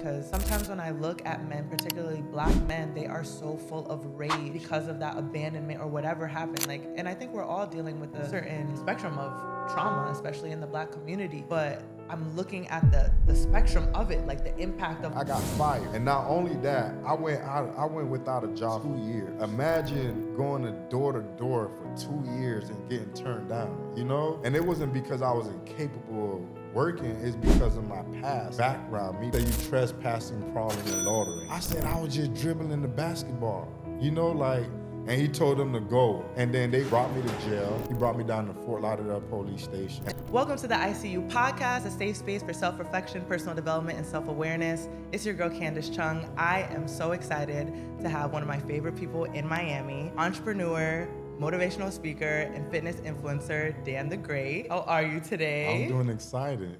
because sometimes when I look at men, particularly black men, they are so full of rage because of that abandonment or whatever happened. Like, and I think we're all dealing with a certain spectrum of trauma, especially in the black community. But I'm looking at the spectrum of it, like the impact of. I got fired, and not only that, I went without a job 2 years. Imagine going door to door for 2 years and getting turned down, you know? And it wasn't because I was incapable of working, it's because of my past background. Me, that you trespassing, crawling, and loitering. I said I was just dribbling the basketball, you know, like. And he told them to go. And then they brought me to jail. He brought me down to Fort Lauderdale Police Station. Welcome to the ICU podcast, a safe space for self-reflection, personal development, and self-awareness. It's your girl, Candace Chung. I am so excited to have one of my favorite people in Miami, entrepreneur, motivational speaker, and fitness influencer, Dan the Great. How are you today? I'm doing excited.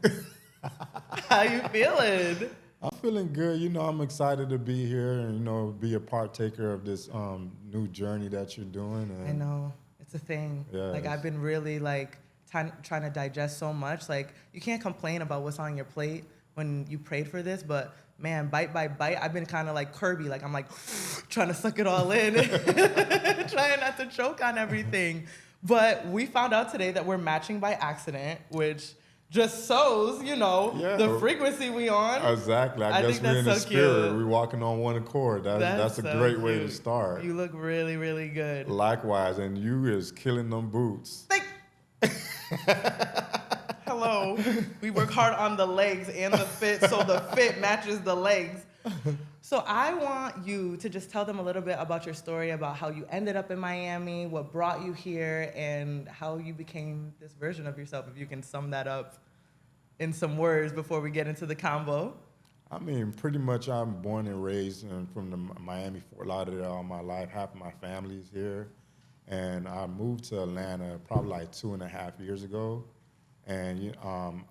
How you feeling? I'm feeling good. You know, I'm excited to be here and, you know, be a partaker of this new journey that you're doing. And I know. It's a thing. Yes. Like, I've been really, like, trying to digest so much. Like, you can't complain about what's on your plate when you prayed for this, but, man, bite by bite, I've been kind of like Kirby. Like, I'm, like, trying to suck it all in, trying not to choke on everything. But we found out today that we're matching by accident, which just shows, you know, the frequency we on. Exactly. I guess we're in the spirit. We're walking on one accord. That's a so great way cute. to start. You look really, really good. Likewise, and you is killing them boots. Hello. We work hard on the legs and the fit, so the fit matches the legs. So I want you to just tell them a little bit about your story, about how you ended up in Miami, what brought you here, and how you became this version of yourself, if you can sum that up in some words before we get into the combo. I mean, pretty much I'm born and raised from the Miami, Fort Lauderdale all my life. Half of my family is here. And I moved to Atlanta probably like 2.5 years ago. And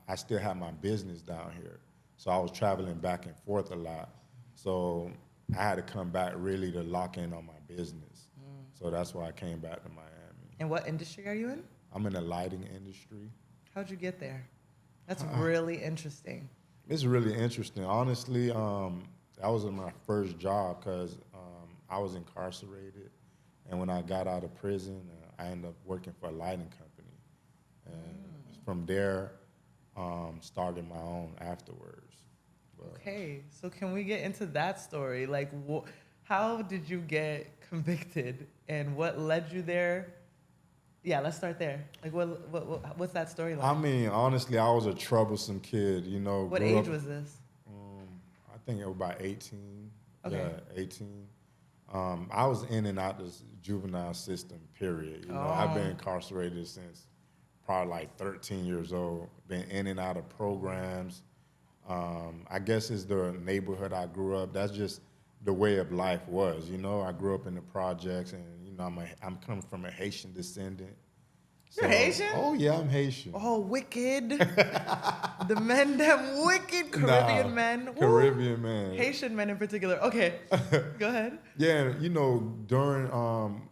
I still have my business down here. So I was traveling back and forth a lot. So I had to come back really to lock in on my business. So that's why I came back to Miami. And what industry are you in? I'm in the lighting industry. How'd you get there? That's really interesting. It's really interesting. Honestly, that was my first job because I was incarcerated. And when I got out of prison, I ended up working for a lighting company. And from there, started my own afterwards. But Okay, so can we get into that story? Like, how did you get convicted, and what led you there? Yeah, let's start there. Like, what's that story like? I mean, honestly, I was a troublesome kid, you know. What age was this? I think it was about 18. Okay. Yeah, 18. I was in and out this juvenile system, period. You know, I've been incarcerated since probably like 13 years old. Been in and out of programs. I guess it's the neighborhood I grew up. That's just the way of life was. You know, I grew up in the projects, and you know, I'm coming from a Haitian descendant. You're Haitian? Oh yeah, I'm Haitian. Oh, wicked. The men, them wicked Caribbean men. Woo. Caribbean men. Haitian men in particular. Okay, go ahead. Yeah, you know, during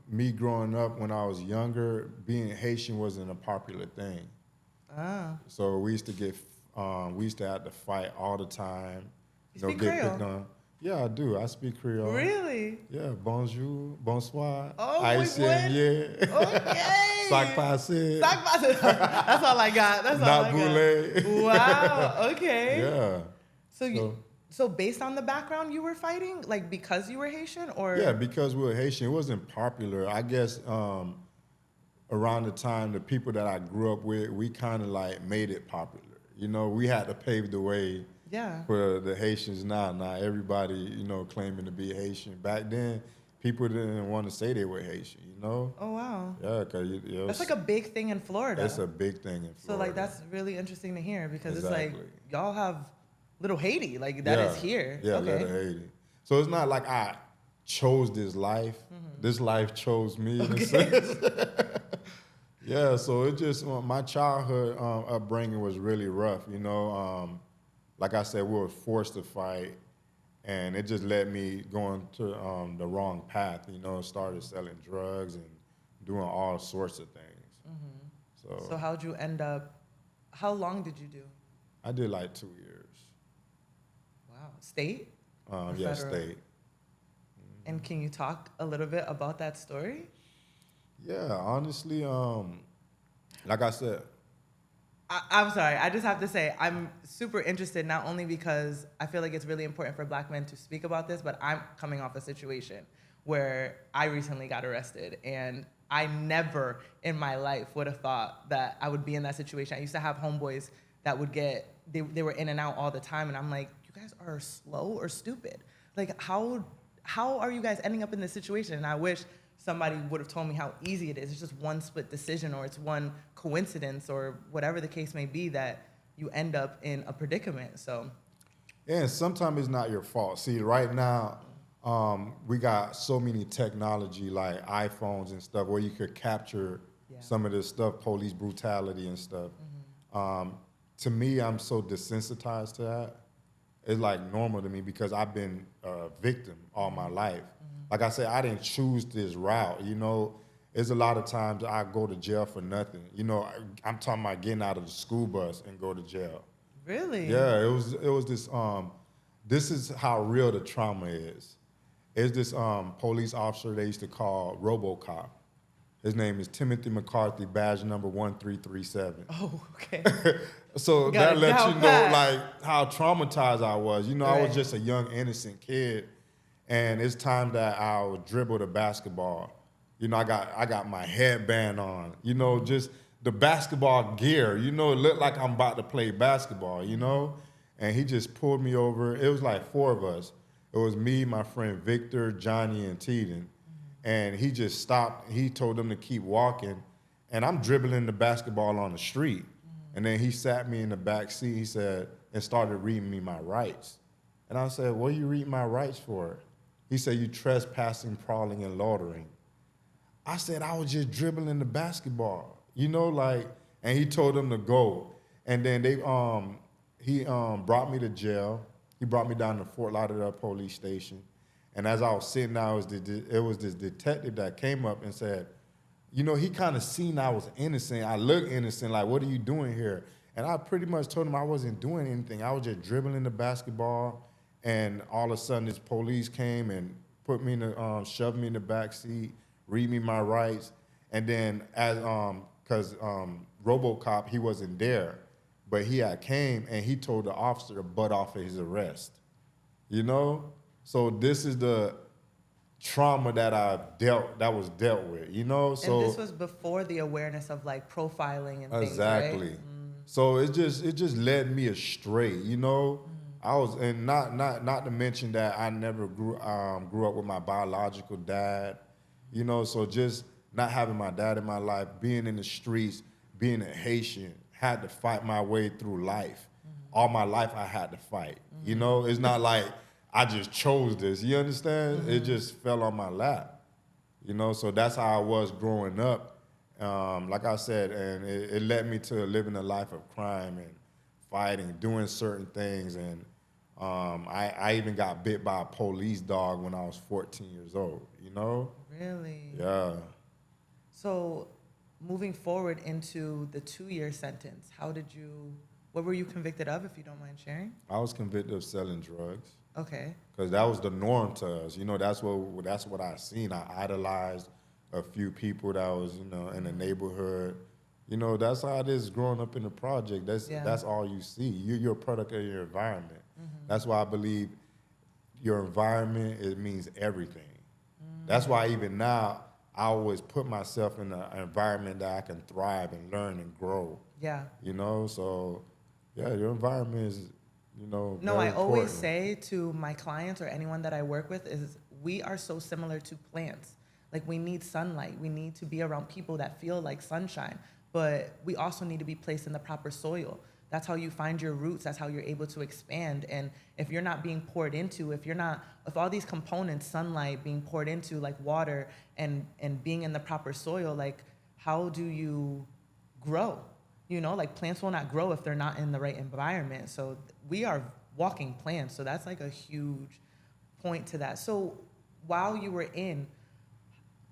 me growing up when I was younger, being Haitian wasn't a popular thing. So we used to have to fight all the time. You speak Creole? Picked on. Yeah, I do. I speak Creole. Really? Yeah, bonjour, bonsoir. Oh, Haitian, yeah. Okay. Sac passé. Sac passé. That's all I got. That's all I got. Wow. Okay. Yeah. So based on the background you were fighting, like because you were Haitian, or? Yeah, because we were Haitian, it wasn't popular. I guess around the time the people that I grew up with, we kind of like made it popular. You know, we had to pave the way. Yeah. For the Haitians now. Now everybody, you know, claiming to be Haitian. Back then, people didn't want to say they were Haitian, you know? Oh, wow. Yeah, because that's like a big thing in Florida. It's a big thing in Florida. So, like, that's really interesting to hear because Exactly. it's like, y'all have little Haiti. Like, that is here. Yeah, okay. little Haiti. So it's not like I chose this life. This life chose me in a sense. Yeah, so it just, my childhood upbringing was really rough, you know? Like I said, we were forced to fight, and it just led me going to the wrong path. You know, started selling drugs and doing all sorts of things. So how'd you end up? How long did you do? I did like 2 years. Wow, state? Or Yeah, federal? state. And can you talk a little bit about that story? Yeah, honestly, like I said, I'm sorry. I just have to say I'm super interested, not only because I feel like it's really important for Black men to speak about this, but I'm coming off a situation where I recently got arrested, and I never in my life would have thought that I would be in that situation. I used to have homeboys that would they were in and out all the time, and I'm like, you guys are slow or stupid. Like, how are you guys ending up in this situation? And I wish somebody would have told me how easy it is. It's just one split decision, or it's one coincidence, or whatever the case may be, that you end up in a predicament. So, and sometimes it's not your fault. See, right now, we got so many technology like iPhones and stuff where you could capture some of this stuff, police brutality and stuff. To me, I'm so desensitized to that. It's like normal to me because I've been a victim all my life. Like I said, I didn't choose this route. You know, there's a lot of times I go to jail for nothing. You know, I'm talking about getting out of the school bus and go to jail. really? Yeah, it was this. This is how real the trauma is. It's this police officer they used to call RoboCop. His name is Timothy McCarthy, badge number 1337. Oh, okay. So Got that it lets you down know pat. like how traumatized I was. You know, I Right. was just a young innocent kid, and it's time that I would dribble the basketball. You know, I got my headband on. You know, just the basketball gear. You know, it looked like I'm about to play basketball. You know, and he just pulled me over. It was like four of us. It was me, my friend Victor, Johnny, and Teeden. And he just stopped. He told them to keep walking, and I'm dribbling the basketball on the street. And then he sat me in the back seat. He said and started reading me my rights. And I said, "What are you reading my rights for?" He said, "You trespassing, prowling, and loitering." I said, "I was just dribbling the basketball, you know, like." And he told them to go. And then he brought me to jail. He brought me down to Fort Lauderdale Police Station. And as I was sitting there, it was this detective that came up and said, you know, he kind of seen I was innocent. I look innocent, like, "What are you doing here?" And I pretty much told him I wasn't doing anything. I was just dribbling the basketball. And all of a sudden, this police came and put me in the, shoved me in the back seat, read me my rights. And then because RoboCop, he wasn't there, but he had came and he told the officer to butt off of his arrest, you know? So this is the trauma that that was dealt with, you know? So And this was before the awareness of like profiling and things, exactly. right? So it just led me astray, you know. I was, and not to mention that I never grew up with my biological dad, you know. So just not having my dad in my life, being in the streets, being a Haitian, had to fight my way through life. All my life I had to fight, you know. It's not like I just chose this, you understand? It just fell on my lap, you know. So that's how I was growing up. Like I said, and it led me to living a life of crime and fighting, doing certain things. And I even got bit by a police dog when I was 14 years old, you know? Really? Yeah. So moving forward into the 2-year sentence, what were you convicted of, if you don't mind sharing? I was convicted of selling drugs Okay. because that was the norm to us. You know, that's what I seen. I idolized a few people that was, you know, in the neighborhood. You know, that's how it is growing up in the project. That's all you see. You're a product of your environment. That's why I believe your environment, it means everything. That's why even now, I always put myself in an environment that I can thrive and learn and grow. Yeah. You know, so yeah, your environment is, you know, No, very I always important. say to my clients or anyone that I work with is we are so similar to plants. Like, we need sunlight. We need to be around people that feel like sunshine, but we also need to be placed in the proper soil. That's how you find your roots. That's how you're able to expand. And if you're not being poured into, if all these components, sunlight being poured into, like water and being in the proper soil, like, how do you grow? You know, like, plants will not grow if they're not in the right environment. So we are walking plants. So that's like a huge point to that. So while you were in,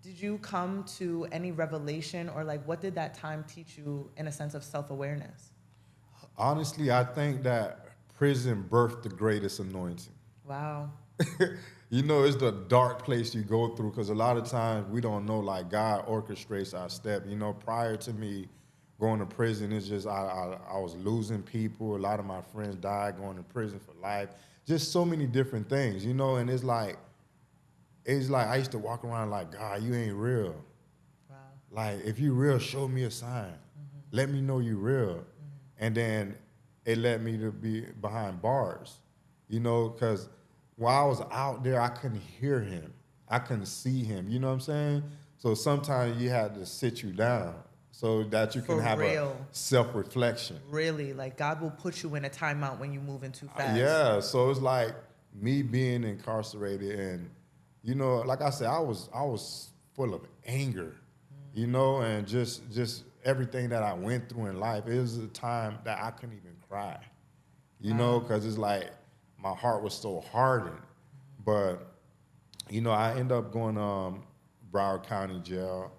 did you come to any revelation, or like, what did that time teach you in a sense of self-awareness? Honestly, I think that prison birthed the greatest anointing. Wow. You know, it's the dark place you go through because a lot of times we don't know, like, God orchestrates our step. You know, prior to me going to prison, it's just I was losing people. A lot of my friends died going to prison for life. Just so many different things, you know, and it's like I used to walk around like, God, you ain't real. Wow. Like, if you real, show me a sign. Let me know you real. And then it led me to be behind bars, you know, because while I was out there, I couldn't hear him. I couldn't see him, you know what I'm saying? So sometimes you had to sit you down so that you can For have real. a self-reflection. Really, like God will put you in a timeout when you're moving too fast. Yeah, so it's like me being incarcerated and, you know, like I said, I was full of anger, you know, and just everything that I went through in life. It was a time that I couldn't even cry, you know, because it's like my heart was so hardened. But, you know, I ended up going Broward County Jail,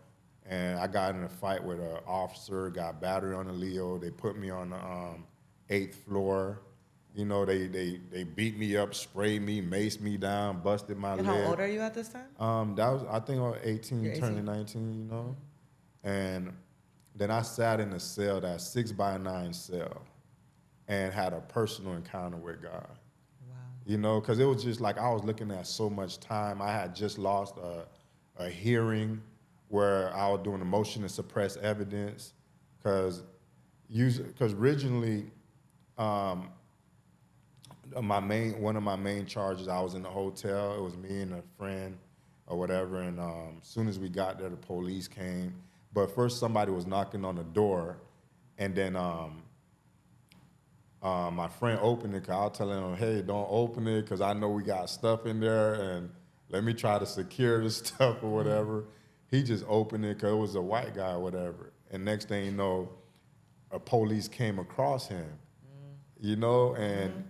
and I got in a fight with an officer, got battery on the Leo. They put me on the 8th floor. You know, they beat me up, sprayed me, maced me down, busted my leg. And how old are you at this time? That was, I think I was 18, You're 18? turning 19, you know. And then I sat in a cell, that 6x9 cell, and had a personal encounter with God. Wow. You know, because it was just like I was looking at so much time. I had just lost a hearing where I was doing a motion to suppress evidence, because originally one of my main charges, I was in the hotel. It was me and a friend or whatever, and as soon as we got there, the police came. But first, somebody was knocking on the door, and then my friend opened it. Cause I was telling him, "Hey, don't open it, cause I know we got stuff in there, and let me try to secure the stuff or whatever." He just opened it, cause it was a white guy or whatever. And next thing you know, a police came across him, you know, and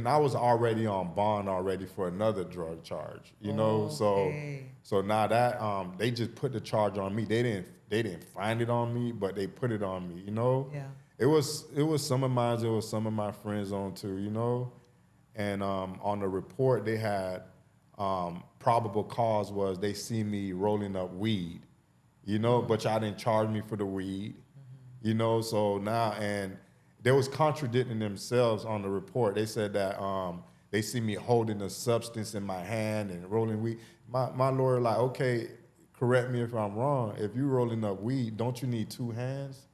I was already on bond already for another drug charge, you know. Okay. So now that they just put the charge on me. They didn't find it on me, but they put it on me, you know. Yeah. It was some of mine. It was some of my friends on too, you know. And on the report they had probable cause was they see me rolling up weed, you know, but y'all didn't charge me for the weed, you know. So now, and they was contradicting themselves on the report. They said that they see me holding a substance in my hand and rolling weed. My lawyer like, okay, correct me if I'm wrong. If you rolling up weed, don't you need two hands?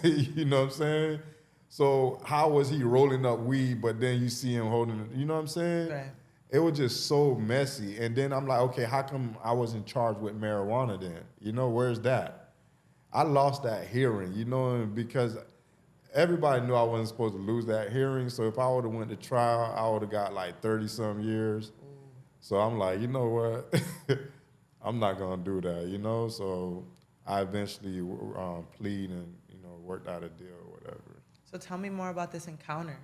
You know what I'm saying? So how was he rolling up weed, but then you see him holding it? You know what I'm saying? Right. It was just so messy. And then I'm like, okay, how come I wasn't charged with marijuana then? You know, where's that? I lost that hearing, you know, because everybody knew I wasn't supposed to lose that hearing. So if I would have went to trial, I would have got like 30-some years. So I'm like, you know what? I'm not gonna do that, you know? So I eventually plead and, you know, worked out a deal or whatever. So tell me more about this encounter.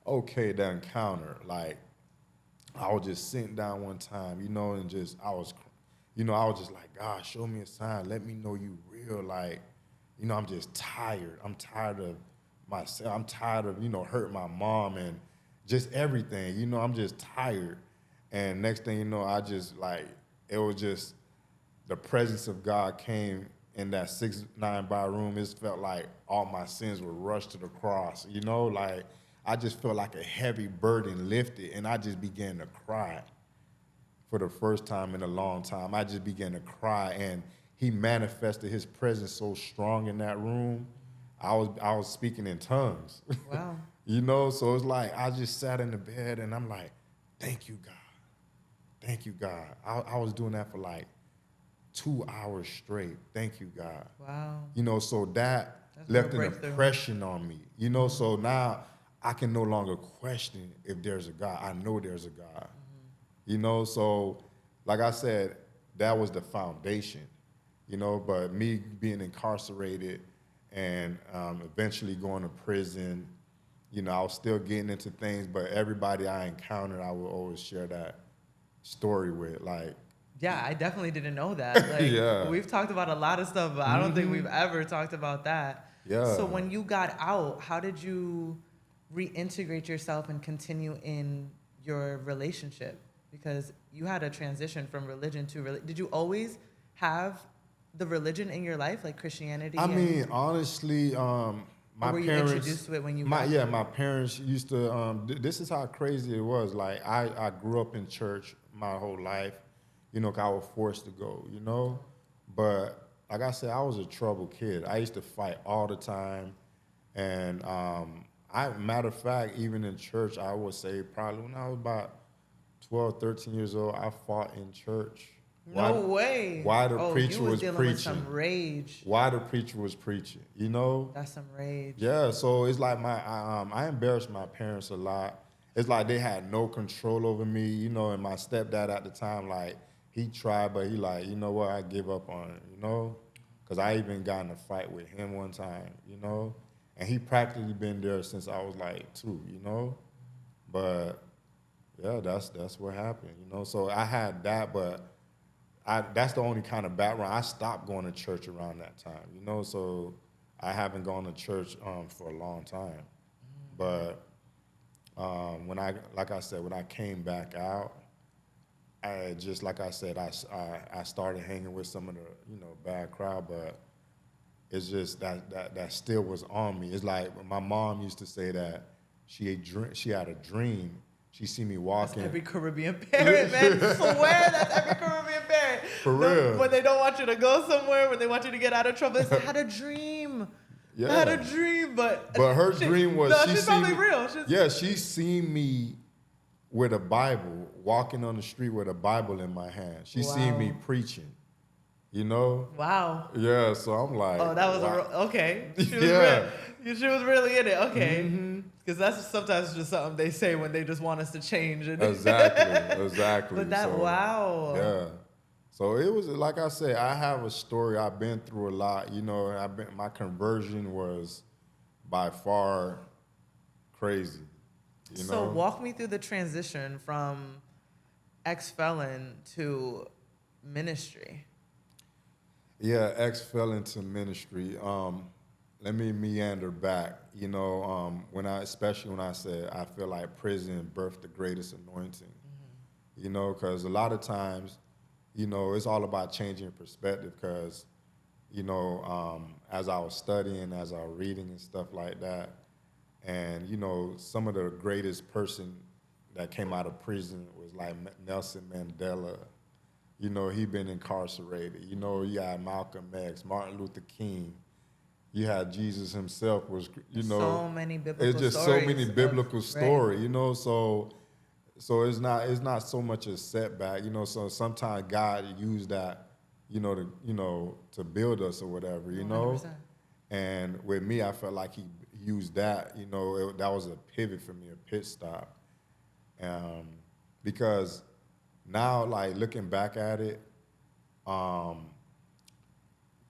Okay, that encounter, like, I was just sitting down one time, you know, and I was just like, God, show me a sign. Let me know you real. Like, you know, I'm just tired. I'm tired of myself. I'm tired of, you know, hurting my mom and just everything. You know, I'm just tired. And next thing you know, I just like, it was just the presence of God came in that 6-9 bar room. It felt like all my sins were rushed to the cross. You know, like I just felt like a heavy burden lifted, and I just began to cry for the first time in a long time. I just began to cry, and he manifested his presence so strong in that room. I was speaking in tongues. Wow. You know, so it's like I just sat in the bed and I'm like, thank you, God. Thank you, God. I was doing that for like 2 hours straight. Thank you, God. Wow. You know, so that's a left an breakthrough. impression on me. You know, so now I can no longer question if there's a God. I know there's a God. You know, so like I said, that was the foundation. You know, but me being incarcerated and eventually going to prison, you know, I was still getting into things, but everybody I encountered, I would always share that story with. Like, Yeah, I definitely didn't know that. Like, Yeah. We've talked about a lot of stuff, but I don't think we've ever talked about that. Yeah. So when you got out, how did you reintegrate yourself and continue in your relationship? Because you had a transition from religion to religion. Did you always have the religion in your life, like Christianity? I mean, honestly, my were you parents. introduced to it when you my parents used to. This is how crazy it was. Like I grew up in church my whole life. You know, 'cause I was forced to go. You know, but like I said, I was a troubled kid. I used to fight all the time, and matter of fact, even in church, I would say probably when I was about 12, 13 years old, I fought in church. No way. Why the Oh, preacher you was dealing preaching. with some rage. Why the preacher was preaching, you know? That's some rage. Yeah, so it's like I embarrassed my parents a lot. It's like they had no control over me, you know, and my stepdad at the time, like, he tried, but he like, you know what, I give up on it, you know? Because I even got in a fight with him one time, you know? And he practically been there since I was like 2, you know? But yeah, that's what happened, you know? So I had that, but that's the only kind of background. I stopped going to church around that time, you know? So I haven't gone to church for a long time. But when I came back out, I just, like I said, I started hanging with some of the, you know, bad crowd, but it's just that still was on me. It's like my mom used to say that she had a dream. She see me walking. That's every Caribbean parent, man. I swear that's every Caribbean parent. For real. When they don't want you to go somewhere, when they want you to get out of trouble, they say, I had a dream. Yeah. I had a dream, but her dream was she's probably real. She seen me with a Bible, walking on the street with a Bible in my hand. She seen me preaching, you know? Wow. Yeah, so I'm like, oh, that was wow. Okay. She was Yeah. she was really in it. Okay. Because that's sometimes just something they say when they just want us to change. Exactly. But that, so, wow. Yeah. So it was, like I said, I have a story. I've been through a lot, you know, and my conversion was by far crazy, you know? So walk me through the transition from ex-felon to ministry. Yeah, ex-felon to ministry. Let me meander back. You know, especially when I said I feel like prison birthed the greatest anointing. Mm-hmm. You know, because a lot of times, you know, it's all about changing perspective. Because, you know, as I was studying, as I was reading and stuff like that, and you know, some of the greatest person that came out of prison was like Nelson Mandela. You know, he been incarcerated. You know, you had Malcolm X, Martin Luther King. You had Jesus himself was, you know. So many biblical stories. It's just so many biblical stories, you know. So it's not so much a setback, you know. So sometimes God used that, you know, to build us or whatever, you 100%. Know. And with me, I felt like he used that, you know, that was a pivot for me, a pit stop. Because now, like, looking back at it,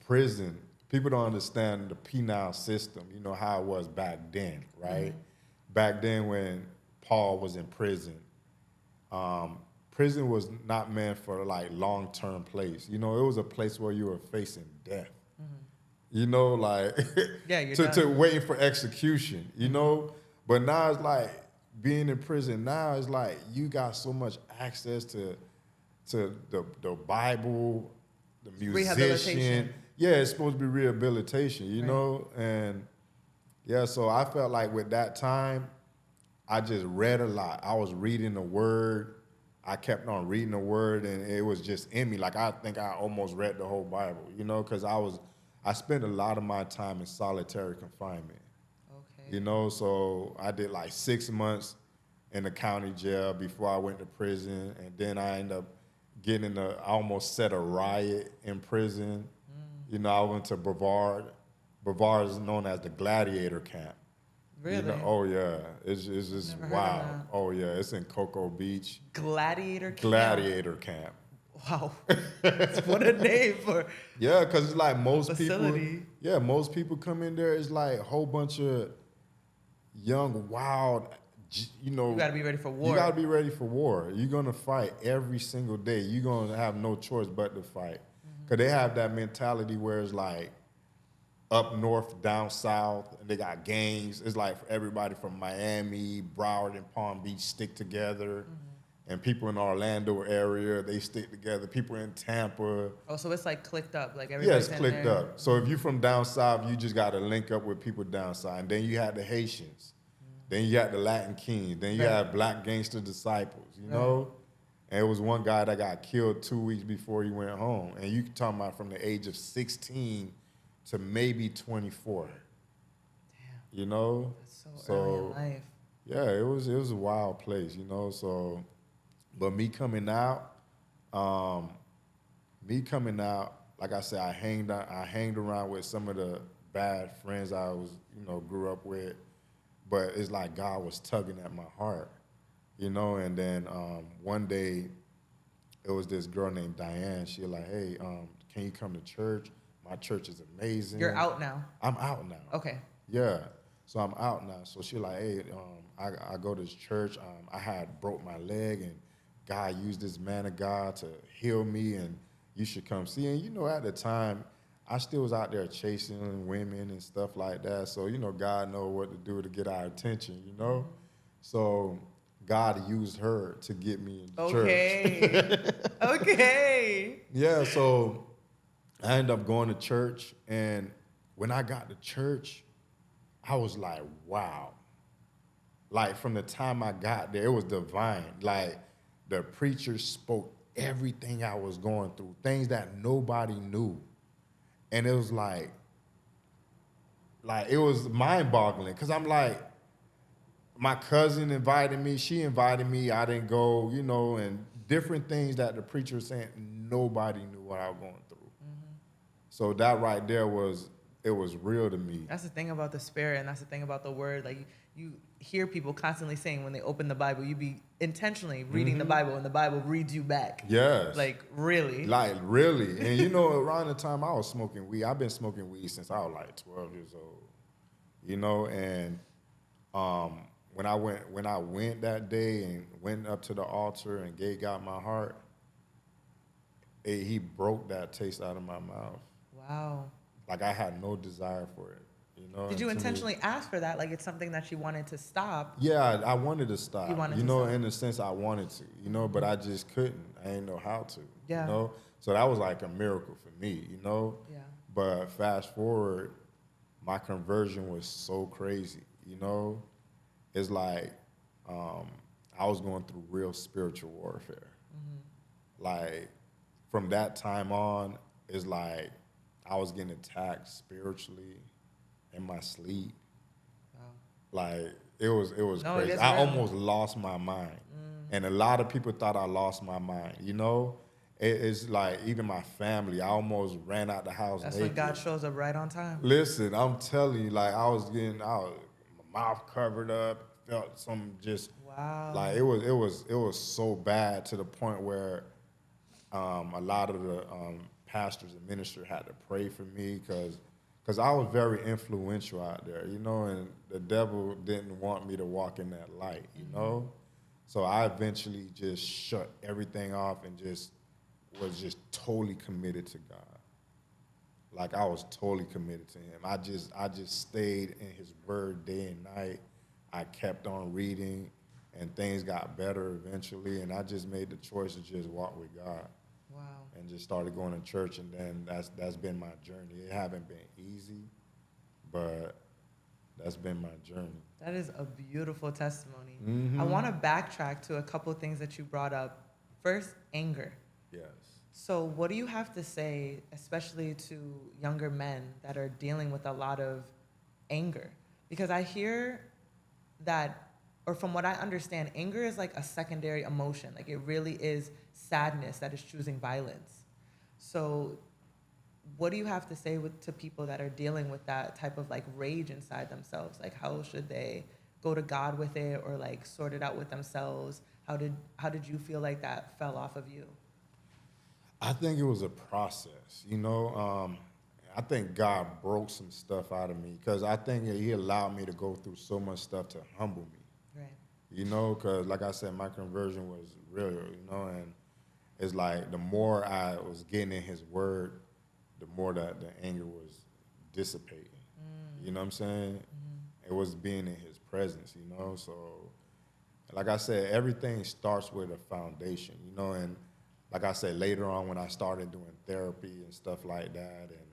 prison, people don't understand the penal system, you know, how it was back then, right? Mm-hmm. Back then when Paul was in prison, prison was not meant for, like, long-term place. You know, it was a place where you were facing death. Mm-hmm. You know, like, to waiting for execution, you know? But now it's like, being in prison now is like you got so much access to the Bible, the musician. Yeah, it's supposed to be rehabilitation, you know? And yeah, so I felt like with that time, I just read a lot. I was reading the word. I kept on reading the word and it was just in me. Like I think I almost read the whole Bible, you know, because I spent a lot of my time in solitary confinement. You know, so I did like 6 months in the county jail before I went to prison, and then I ended up I almost set a riot in prison. You know, I went to Brevard. Brevard is known as the gladiator camp. Really? You know, oh yeah, it's just wow. Oh yeah, it's in Cocoa Beach. Gladiator camp. Gladiator camp. Wow, what a name for. Yeah, because it's like most facility. People. Yeah, most people come in there. It's like a whole bunch of young, wild, you know. You gotta be ready for war. You gotta be ready for war. You're gonna fight every single day. You're gonna have no choice but to fight. Because they have that mentality where it's like, up north, down south, and they got gangs. It's like everybody from Miami, Broward, and Palm Beach stick together. And people in the Orlando area, they stick together. People in Tampa. Oh, so it's like clicked up, like Yeah, everybody's it's in clicked there. up. So if you're from down south, you just got to link up with people down south. And then you had the Haitians. Then you got the Latin Kings. Then you Right. had Black Gangster Disciples, you know? And it was one guy that got killed 2 weeks before he went home. And you talking about from the age of 16 to maybe 24. Damn, You know? that's so early in life. Yeah, it was a wild place, you know. So, but me coming out, like I said, I hanged around with some of the bad friends I was, grew up with. But it's like God was tugging at my heart, you know. And then one day, it was this girl named Diane. She was like, hey, can you come to church? My church is amazing. You're out now. I'm out now. Okay. Yeah. So I'm out now. So she like, hey, I go to this church. I had broke my leg, and God used this man of God to heal me, and you should come see. And at the time, I still was out there chasing women and stuff like that. So God know what to do to get our attention. So God used her to get me in church. Okay. Okay. Yeah. So I ended up going to church, and when I got to church, I was like, wow. Like, from the time I got there, it was divine. Like, the preacher spoke everything I was going through, things that nobody knew. And it was like it was mind-boggling, because I'm like, my cousin invited me, she invited me, I didn't go, and different things that the preacher was saying, nobody knew what I was going through. So that right there was real to me. That's the thing about the spirit, and that's the thing about the word. Like, you hear people constantly saying when they open the Bible, you be intentionally reading the Bible, and the Bible reads you back. Yes. Like, really. Like, really. And around the time I was smoking weed, I've been smoking weed since I was like 12 years old. And when I went that day and went up to the altar and gave God my heart, he broke that taste out of my mouth. Wow. Like, I had no desire for it. Did you intentionally ask for that? Like, it's something that you wanted to stop? Yeah, I wanted to stop. You wanted to stop. In a sense, I wanted to, but I just couldn't. I didn't know how to. Yeah. So that was like a miracle for me, Yeah. But fast forward, my conversion was so crazy, It's like I was going through real spiritual warfare. Like, from that time on, it's like I was getting attacked spiritually in my sleep. Wow. Like, it was No, crazy. it is I real. almost lost my mind. And a lot of people thought I lost my mind, It's like, even my family, I almost ran out the house That's naked. when God shows up right on time. Listen, I'm telling you, like, I was my mouth covered up, felt some just, Wow. like, it was so bad, to the point where a lot of the pastors and ministers had to pray for me, because I was very influential out there, and the devil didn't want me to walk in that light, So I eventually just shut everything off and was just totally committed to God. Like, I was totally committed to him. I just stayed in his word day and night. I kept on reading, and things got better eventually, and I just made the choice to just walk with God. Wow. And just started going to church, and then that's been my journey. It haven't been easy, but that's been my journey. That is a beautiful testimony. Mhm. I want to backtrack to a couple of things that you brought up. First, anger. Yes. So what do you have to say, especially to younger men that are dealing with a lot of anger? Because I hear that, or from what I understand, anger is like a secondary emotion. Like, it really is sadness that is choosing violence. So what do you have to say to people that are dealing with that type of like rage inside themselves? Like, how should they go to God with it, or like sort it out with themselves? How did you feel like that fell off of you? I think it was a process, I think God broke some stuff out of me, because I think he allowed me to go through so much stuff to humble me. Right. Because like I said, my conversion was real, and it's like the more I was getting in his word, the more that the anger was dissipating. You know what I'm saying? It was being in his presence, you know? So, like I said, everything starts with a foundation, you know? And like I said, later on when I started doing therapy and stuff like that and,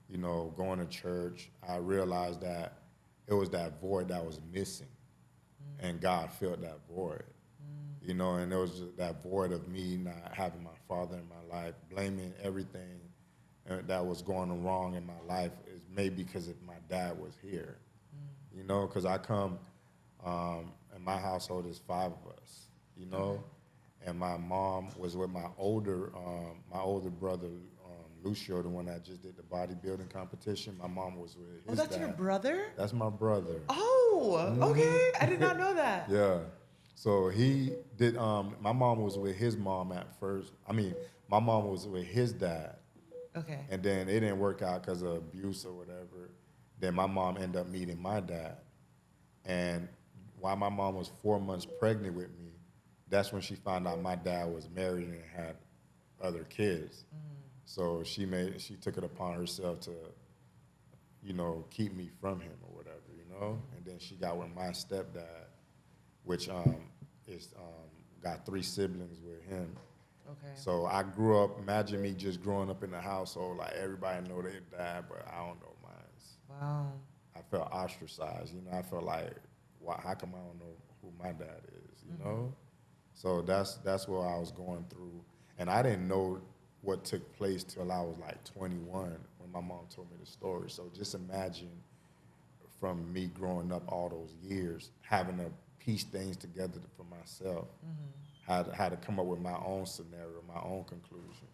you know, going to church, I realized that it was that void that was missing. And God filled that void, you know? And it was just that void of me not having my father in my life, blaming everything that was going wrong in my life is maybe because if my dad was here, you know, because I come, in my household is 5 of us, you know, and my mom was with my older brother, Lucio, the one that just did the bodybuilding competition. My mom was with his dad. Oh, that's your brother? That's my brother. Oh, okay. I did not know that. Yeah. So he did, my mom was with his mom at first. I mean, my mom was with his dad. Okay. And then it didn't work out because of abuse or whatever. Then my mom ended up meeting my dad. And while my mom was 4 months pregnant with me, that's when she found out my dad was married and had other kids. So she took it upon herself to, you know, keep me from him or whatever, you know? And then she got with my stepdad, which got 3 siblings with him. Okay. So I grew up, imagine me just growing up in the household, like everybody know their dad, but I don't know mine. Wow. I felt ostracized, you know, I felt like, how come I don't know who my dad is, you know? So that's what I was going through. And I didn't know what took place till I was like 21 when my mom told me the story. So just imagine from me growing up all those years, having to piece things together for myself. Had to come up with my own scenario, my own conclusion,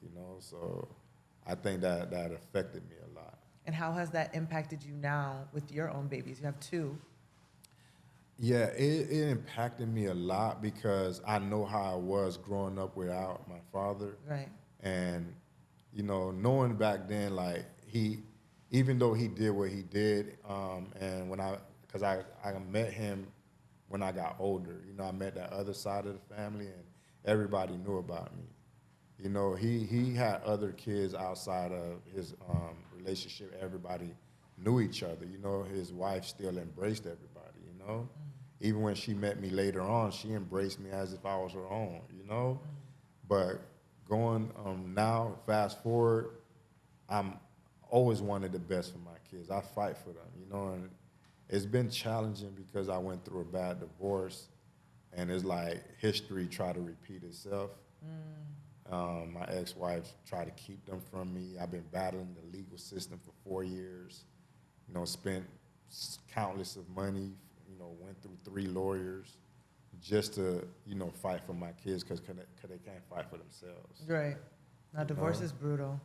you know? So I think that affected me a lot. And how has that impacted you now with your own babies? You have 2. Yeah, it impacted me a lot because I know how I was growing up without my father. Right. And, you know, knowing back then, like, even though he did what he did, and because I met him when I got older, you know, I met that other side of the family and everybody knew about me. You know, he had other kids outside of his relationship. Everybody knew each other. You know, his wife still embraced everybody, you know? Even when she met me later on, she embraced me as if I was her own, you know? But going now, fast forward, I'm always wanted the best for my kids. I fight for them, you know? And it's been challenging because I went through a bad divorce, and it's like history tried to repeat itself. My ex-wife tried to keep them from me. I've been battling the legal system for 4 years, you know, spent countless of money, you know, went through 3 lawyers just to, you know, fight for my kids because they can't fight for themselves. Right. Now, divorce is brutal.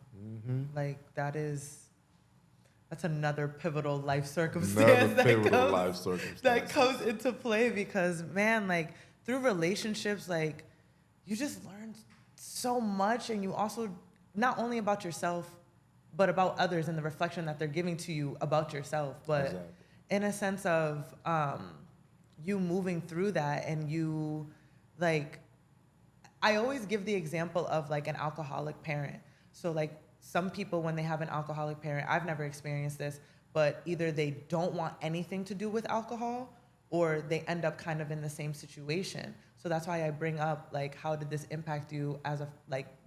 Like, that's another pivotal life circumstance that comes into play because, man, like, through relationships, like, you just learn so much, and you also, not only about yourself, but about others and the reflection that they're giving to you about yourself. But Exactly. in a sense of you moving through that, and you, like, I always give the example of, like, an alcoholic parent. So, like, some people, when they have an alcoholic parent, I've never experienced this, but either they don't want anything to do with alcohol, or they end up kind of in the same situation. So that's why I bring up, like, how did this impact you as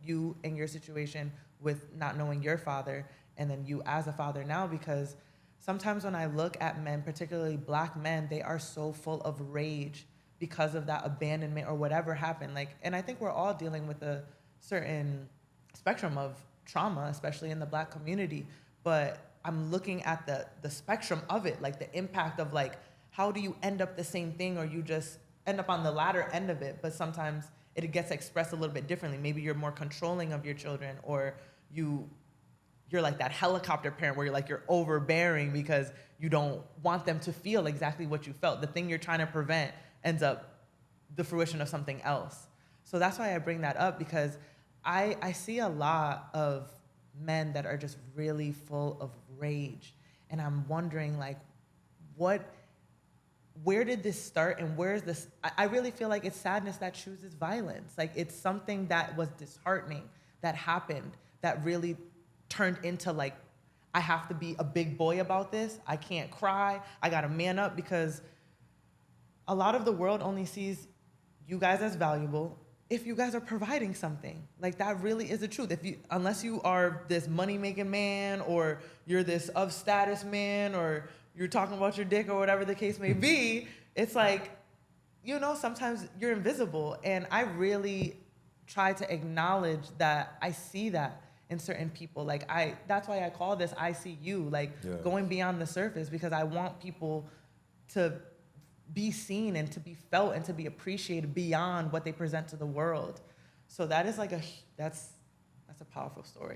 you in your situation with not knowing your father, and then you as a father now? Because sometimes when I look at men, particularly Black men, they are so full of rage because of that abandonment or whatever happened. Like, and I think we're all dealing with a certain spectrum of trauma, especially in the Black community. But I'm looking at the spectrum of it, like the impact of, like, how do you end up the same thing, or you just end up on the latter end of it? But sometimes it gets expressed a little bit differently. Maybe you're more controlling of your children, or you're like that helicopter parent where you're overbearing because you don't want them to feel exactly what you felt. The thing you're trying to prevent ends up the fruition of something else. So that's why I bring that up, because I see a lot of men that are just really full of rage. And I'm wondering, like, where did this start, and where is this? I really feel like it's sadness that chooses violence. Like, it's something that was disheartening that happened that really turned into, like, I have to be a big boy about this. I can't cry. I gotta man up, because a lot of the world only sees you guys as valuable if you guys are providing something. Like, that really is the truth. Unless you are this money-making man, or you're this of status man, or you're talking about your dick, or whatever the case may be, it's like, you know, sometimes you're invisible. And I really try to acknowledge that I see that in certain people. Like, that's why I call this I See You, like, going beyond the surface, because I want people to be seen and to be felt and to be appreciated beyond what they present to the world. So that is like that's a powerful story.